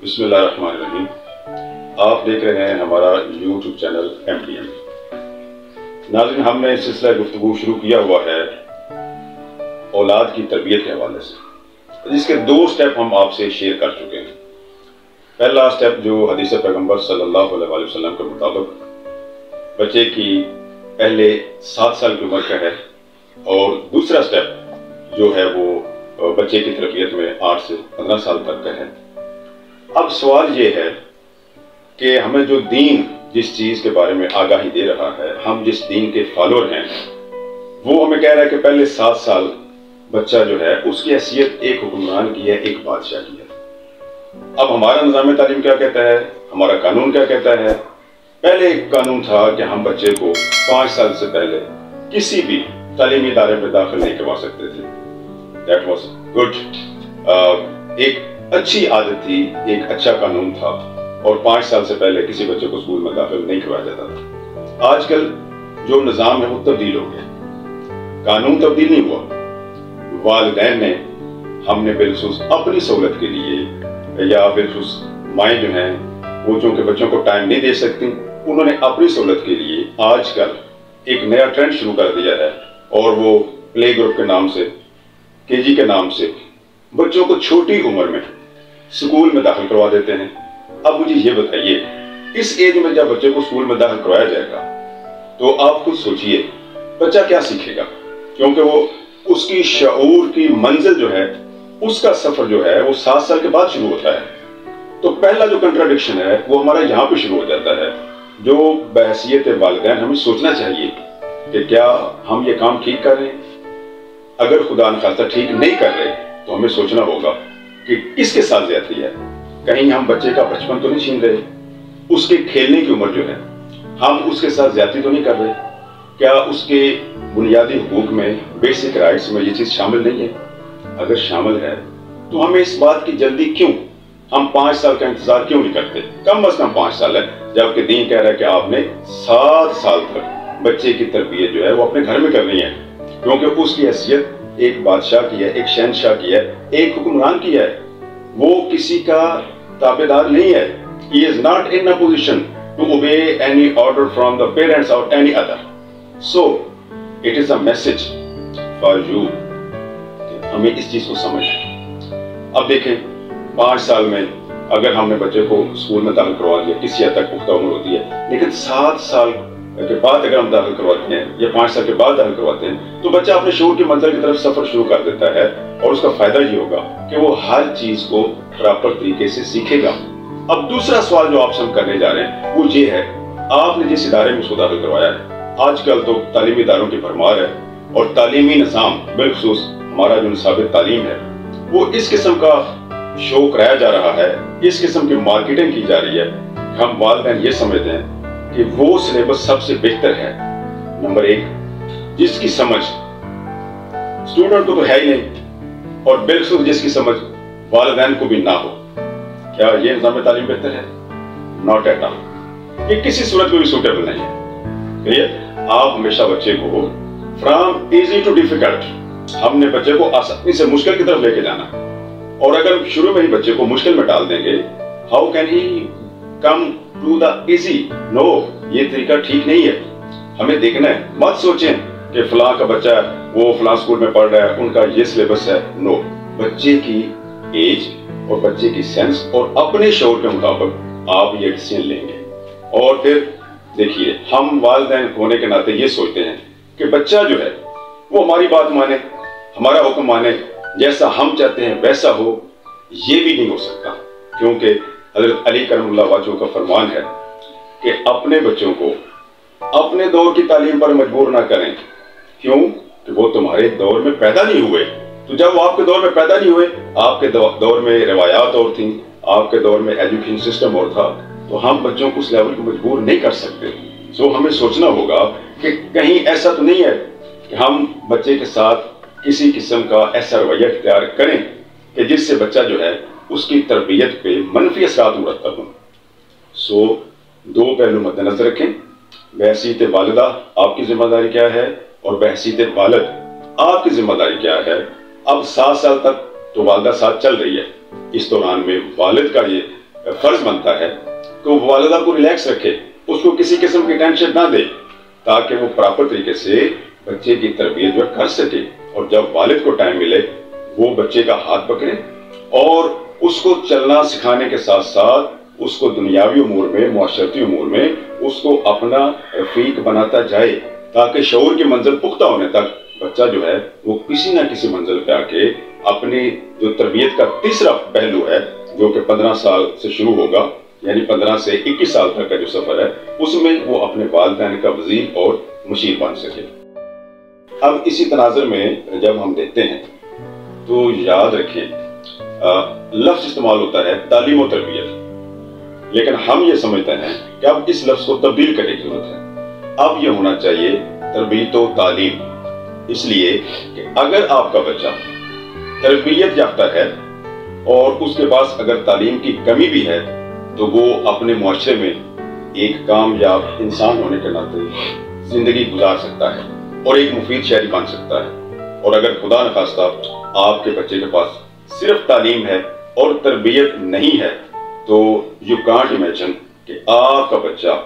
بسم اللہ الرحمن الرحیم۔ آپ دیکھ رہے ہیں ہمارا یوٹیوب چینل MDM۔ ناظرین، ہم نے سلسلہ گفتگو شروع کیا ہوا ہے اولاد کی تربیت کے حوالے سے، جس کے 2 سٹیپ ہم آپ سے شیئر کر چکے ہیں۔ پہلا سٹیپ جو حدیث پیغمبر صلی اللہ علیہ وسلم کے مطابق بچے کی پہلے 7 سال کی عمر کا ہے، اور دوسرا سٹیپ جو ہے وہ بچے کی تربیت میں 8 سے 15 سال تک کا ہے۔ اب سوال یہ ہے کہ ہمیں جو دین جس چیز کے بارے میں آگاہی دے رہا ہے، ہم جس دین کے فالوور ہیں، وہ ہمیں کہہ رہا ہے کہ پہلے 7 سال بچہ جو ہے اس کی حیثیت ایک حکمران کی ہے، ایک بادشاہ کی ہے۔ اب ہمارا نظام تعلیم کیا کہتا ہے، ہمارا قانون کیا کہتا ہے؟ پہلے ایک قانون تھا کہ ہم بچے کو 5 سال سے پہلے کسی بھی تعلیمی ادارے میں داخل نہیں کروا سکتے تھے۔ That was good۔ ایک اچھی عادت تھی، ایک اچھا قانون تھا، اور 5 سال سے پہلے کسی بچے کو اسکول میں داخل نہیں کروایا جاتا تھا۔ آج کل جو نظام ہے وہ تبدیل ہو گیا، قانون تبدیل نہیں ہوا۔ والدین نے، ہم نے بالخصوص اپنی سہولت کے لیے، یا بالخصوص مائیں جو ہیں وہ چونکہ بچوں کو ٹائم نہیں دے سکتی، انہوں نے اپنی سہولت کے لیے آج کل ایک نیا ٹرینڈ شروع کر دیا ہے، اور وہ پلے گروپ کے نام سے، KG کے نام سے بچوں کو چھوٹی عمر میں اسکول میں داخل کروا دیتے ہیں۔ اب مجھے یہ بتائیے، اس ایج میں جب بچے کو اسکول میں داخل کروایا جائے گا تو آپ خود سوچئے بچہ کیا سیکھے گا، کیونکہ وہ اس کی شعور کی منزل جو ہے، اس کا سفر جو ہے وہ 7 سال کے بعد شروع ہوتا ہے۔ تو پہلا جو کنٹراڈکشن ہے وہ ہمارا یہاں پہ شروع ہو جاتا ہے، جو بحیثیت والدین ہمیں سوچنا چاہیے کہ کیا ہم یہ کام ٹھیک کر رہے ہیں۔ اگر خدا نخواستہ ٹھیک نہیں کر رہے تو ہمیں سوچنا ہوگا کہ کس کے ساتھ زیادتی ہے۔ کہیں ہم بچے کا بچپن تو نہیں چھین رہے، اس کے کھیلنے کی عمر جو ہے ہم اس کے ساتھ زیادتی تو نہیں کر رہے؟ کیا اس کے بنیادی حقوق میں، بیسک رائٹس میں یہ چیز شامل نہیں ہے؟ اگر شامل ہے تو ہمیں اس بات کی جلدی کیوں؟ ہم 5 سال کا انتظار کیوں نہیں کرتے؟ کم از کم 5 سال ہے، جبکہ دین کہہ رہا ہے کہ آپ نے 7 سال تک بچے کی تربیت جو ہے وہ اپنے گھر میں کرنی ہے، کیونکہ اس کی حیثیت ایک بادشاہ کی ہے، ایک شہنشاہ کی ہے، ایک حکمران کی ہے۔ وہ کسی کا تابعدار نہیں ہے۔ He is not in a position to obey any order from the parents or any other. So, it is a message for you کہ ہمیں اس چیز کو سمجھنا۔ اب دیکھیں، 5 سال میں اگر ہم نے بچے کو اسکول میں داخل کروا دیا، کسی حد تک پختہ عمر ہوتی ہے، لیکن 7 سال کے بعد اگر ہم داخل کرواتے ہیں یا 5 سال کے بعد داخل کرواتے ہیں تو بچہ اپنے شعور کی منزل کی طرف سفر شروع کر دیتا ہے، اور اس کا فائدہ یہ ہوگا کہ وہ ہر چیز کو پراپر طریقے سے سیکھے گا۔ اب دوسرا سوال جو آپ سے ہم کرنے جا رہے ہیں وہ یہ ہے، آپ نے جس ادارے میں اس کو داخل کروایا ہے، آج کل تو تعلیمی اداروں کی بھرمار ہے، اور تعلیمی نظام بالخصوص ہمارا جو نصاب تعلیم ہے وہ اس قسم کا شو کرایا جا رہا ہے، اس قسم کی مارکیٹنگ کی جا رہی ہے، ہم والدین یہ سمجھتے ہیں کہ وہ سلیبس سب سے بہتر ہے۔ نمبر 1، جس کی سمجھ اسٹوڈنٹ کو تو ہے ہی نہیں، اور بالخصوص جس کی سمجھ والدین کو بھی نہ ہو، کیا یہ نظام تعلیم بہتر ہے؟ Not at all. یہ کسی صورت میں بھی سوٹیبل نہیں ہے۔ آپ ہمیشہ بچے کو فرام ایزی ٹو ڈیفیکلٹ، ہم نے بچے کو آسانی سے مشکل کی طرف لے کے جانا، اور اگر شروع میں ہی بچے کو مشکل میں ڈال دیں گے، how can he come to the easy? No, یہ طریقہ ٹھیک نہیں ہے۔ ہمیں دیکھنا ہے، مت سوچیں کہ فلاں کا بچہ وہ فلاں اسکول میں پڑھ رہا ہے، ان کا یہ سلیبس ہے۔ نو، بچے کی ایج اور بچے کی سینس اور اپنے شعور کے مطابق آپ یہ ڈیسیژن لیں گے۔ اور پھر دیکھیے، ہم والدین ہونے کے ناطے یہ سوچتے ہیں کہ بچہ جو ہے وہ ہماری بات مانے، ہمارا حکم مانے، جیسا ہم چاہتے ہیں ویسا ہو۔ یہ بھی نہیں ہو سکتا، کیونکہ حضرت علی کرم اللہ وجہہ کا فرمان ہے کہ اپنے بچوں کو اپنے دور کی تعلیم پر مجبور نہ کریں۔ کیوں؟ کہ وہ تمہارے دور میں پیدا نہیں ہوئے۔ تو جب وہ آپ کے دور میں پیدا نہیں ہوئے، آپ کے دور میں روایات اور تھیں، آپ کے دور میں ایجوکیشن سسٹم اور تھا، تو ہم بچوں کو اس لیول کو مجبور نہیں کر سکتے۔ سو ہمیں سوچنا ہوگا کہ کہیں ایسا تو نہیں ہے کہ ہم بچے کے ساتھ کسی قسم کا ایسا رویہ اختیار کریں کہ جس سے بچہ جو ہے اس کی تربیت پہ منفی اثرات مرتب ہوں۔ سو 2 پہلو مد نظر رکھیں، بحیثیت والدہ آپ کی ذمہ داری کیا ہے، اور بحیثیت والد آپ کی ذمہ داری کیا ہے۔ اب 7 سال تک تو والدہ ساتھ چل رہی ہے، اس دوران میں والد کا یہ فرض بنتا ہے کہ وہ والدہ کو ریلیکس رکھے، اس کو کسی قسم کی ٹینشن نہ دے، تاکہ وہ پراپر طریقے سے بچے کی تربیت جو کر سکے، اور جب والد کو ٹائم ملے وہ بچے کا ہاتھ پکڑے اور اس کو چلنا سکھانے کے ساتھ ساتھ اس کو دنیاوی امور میں، معاشرتی امور میں اس کو اپنا رفیق بناتا جائے، تاکہ شعور کی منزل پختہ ہونے تک بچہ جو ہے وہ کسی نہ کسی منزل پہ آ کے اپنی جو تربیت کا تیسرا پہلو ہے، جو کہ 15 سال سے شروع ہوگا، یعنی 15 سے 21 سال تک کا جو سفر ہے، اس میں وہ اپنے والدین کا وزیر اور مشیر بن سکے۔ اب اسی تناظر میں جب ہم دیکھتے ہیں تو یاد رکھیں لفظ استعمال ہوتا ہے تعلیم و تربیت، لیکن ہم یہ سمجھتے ہیں کہ اب اس لفظ کو تبدیل کرنے کی ضرورت ہے۔ اب یہ ہونا چاہیے تربیت و تعلیم، اس لیے کہ اگر آپ کا بچہ تربیت یافتہ ہے اور اس کے پاس اگر تعلیم کی کمی بھی ہے تو وہ اپنے معاشرے میں ایک کامیاب انسان ہونے کے ناطے زندگی گزار سکتا ہے اور ایک مفید شہری بن سکتا ہے۔ اور اگر خدا نخواستہ آپ کے بچے کے پاس صرف تعلیم ہے اور تربیت نہیں ہے تو یو کانٹ امیجن کہ آپ کا بچہ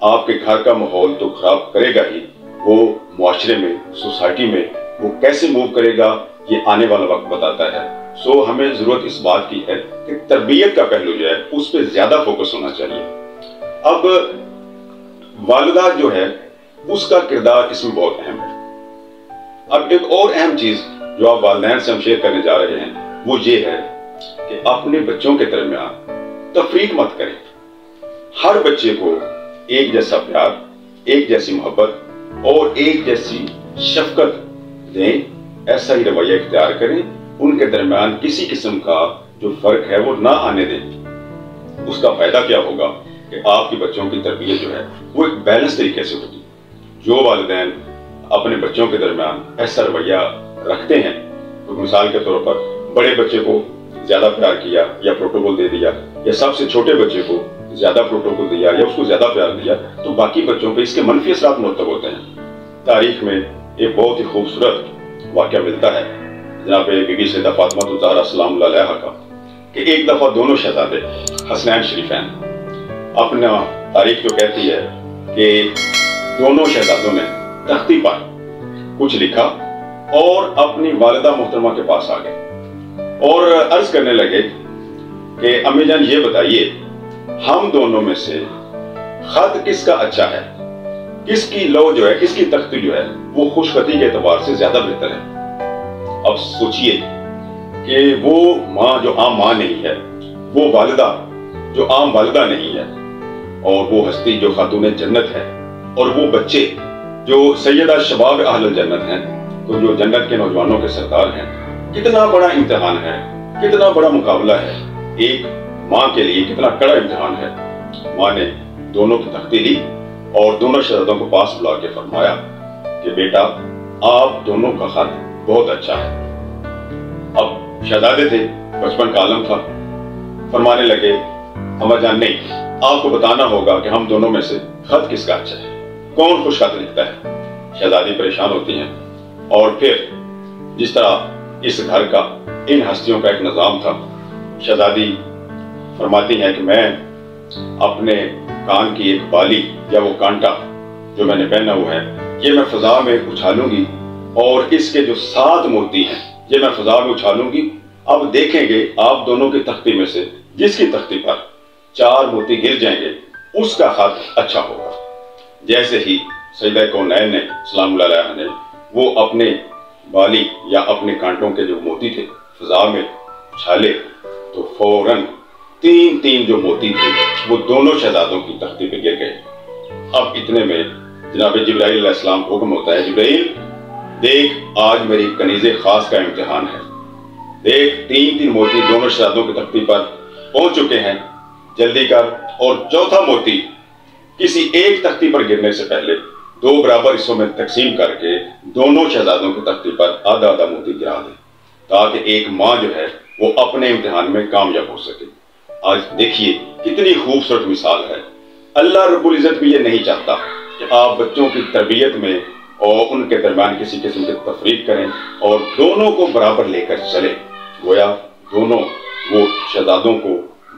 آپ کے گھر کا ماحول تو خراب کرے گا ہی، وہ معاشرے میں، سوسائٹی میں وہ کیسے موو کرے گا، یہ آنے والا وقت بتاتا ہے۔ سو ہمیں ضرورت اس بات کی ہے کہ تربیت کا پہلو جو ہے اس پہ زیادہ فوکس ہونا چاہیے۔ اب والدہ جو ہے اس کا کردار اس میں بہت اہم ہے۔ اب ایک اور اہم چیز جو آپ والدین سے ہم شیئر کرنے جا رہے ہیں وہ یہ ہے کہ اپنے بچوں کے درمیان تفریق مت کریں۔ ہر بچے کو ایک جیسا پیار، ایک جیسی محبت اور ایک جیسی شفقت دیں، ایسا ہی رویہ اختیار کریں، ان کے درمیان کسی قسم کا جو فرق ہے وہ نہ آنے دیں۔ اس کا فائدہ کیا ہوگا کہ آپ کے بچوں کی تربیت جو ہے وہ ایک بیلنس طریقے سے ہوگی۔ جو والدین اپنے بچوں کے درمیان ایسا رویہ رکھتے ہیں، تو مثال کے طور پر بڑے بچے کو زیادہ پیار کیا یا پروٹوکول دے دیا، یا سب سے چھوٹے بچے کو زیادہ پروٹوکول دیا یا اس کو زیادہ پیار دیا، تو باقی بچوں پہ اس کے منفی اثرات مرتب ہوتے ہیں۔ تاریخ میں ایک بہت ہی خوبصورت واقعہ ملتا ہے جناب بی بی سیدہ فاطمہ الزہرا سلام اللہ علیہا کا، کہ ایک دفعہ دونوں شہزادے حسنین شریفین، اپنا تاریخ جو کہتی ہے کہ دونوں شہزادوں نے تختی پر کچھ لکھا اور اپنی والدہ محترمہ کے پاس آ گئے اور عرض کرنے لگے کہ امی جان یہ بتائیے ہم دونوں میں سے خط کس کا اچھا ہے، کس کی لو جو ہے، کس کی تختی جو ہے وہ خوش خطی کے اعتبار سے زیادہ بہتر ہے۔ اب سوچئے کہ وہ ماں جو عام ماں نہیں ہے، وہ والدہ جو عام والدہ نہیں ہے، اور وہ ہستی جو خاتون جنت ہے، اور وہ بچے جو سیدہ شباب اہل الجنت ہیں، تو جو جنت کے نوجوانوں کے سردار ہیں۔ کتنا بڑا امتحان ہے، کتنا بڑا مقابلہ ہے، ایک ماں کے لیے کتنا کڑا امتحان ہے۔ ماں نے دونوں کی تختی لی اور دونوں شہزادوں کو پاس بلا کے فرمایا کہ بیٹا آپ دونوں کا خط بہت اچھا ہے۔ اب شہزادے تھے، بچپن کا عالم تھا، فرمانے لگے اما جان نہیں، آپ کو بتانا ہوگا کہ ہم دونوں میں سے خط کس کا اچھا ہے، کون خوش خط لکھتا ہے۔ شہزادی پریشان ہوتی ہیں، اور پھر جس طرح اس گھر کا، ان ہستیوں کا ایک نظام تھا، شہزادی فرماتی ہیں کہ میں اپنے کان کی ایک بالی یا وہ کانٹا جو میں نے پہنا ہوا ہے، یہ میں فضا میں اچھالوں گی اور اس کے جو 7 موتی ہیں یہ میں فضا میں اچھالوں گی۔ اب دیکھیں گے آپ دونوں کی تختی میں سے جس کی تختی پر 4 موتی گر جائیں گے اس کا خط اچھا ہوگا۔ جیسے ہی سیدہ کونین نے سلام اللہ علیہا نے وہ اپنے بالی یا اپنے کانٹوں کے جو موتی تھے فضا میں اچھالے تو فوراً 3 جو موتی تھے وہ دونوں شہزادوں کی تختی پہ گر گئے۔ اب اتنے میں جناب جبرائیل علیہ السلام کو حکم ہوتا ہے، جبرائیل دیکھ آج میری کنیز خاص کا امتحان ہے، دیکھ 3 موتی دونوں شہزادوں کی تختی پر پہنچ چکے ہیں، جلدی کر، اور 4تھا موتی کسی ایک تختی پر گرنے سے پہلے 2 برابر حصوں میں تقسیم کر کے دونوں شہزادوں کی تختی پر آدھا موتی گرا دے، تاکہ ایک ماں جو ہے وہ اپنے امتحان میں کامیاب ہو سکے۔ آج دیکھیے کتنی خوبصورت مثال ہے۔ اللہ رب العزت بھی یہ نہیں چاہتا کہ آپ بچوں کی تربیت میں اور ان کے درمیان کسی قسم کی تفریق کریں اور دونوں کو برابر لے کر چلیں، گویا دونوں وہ شہزادوں کو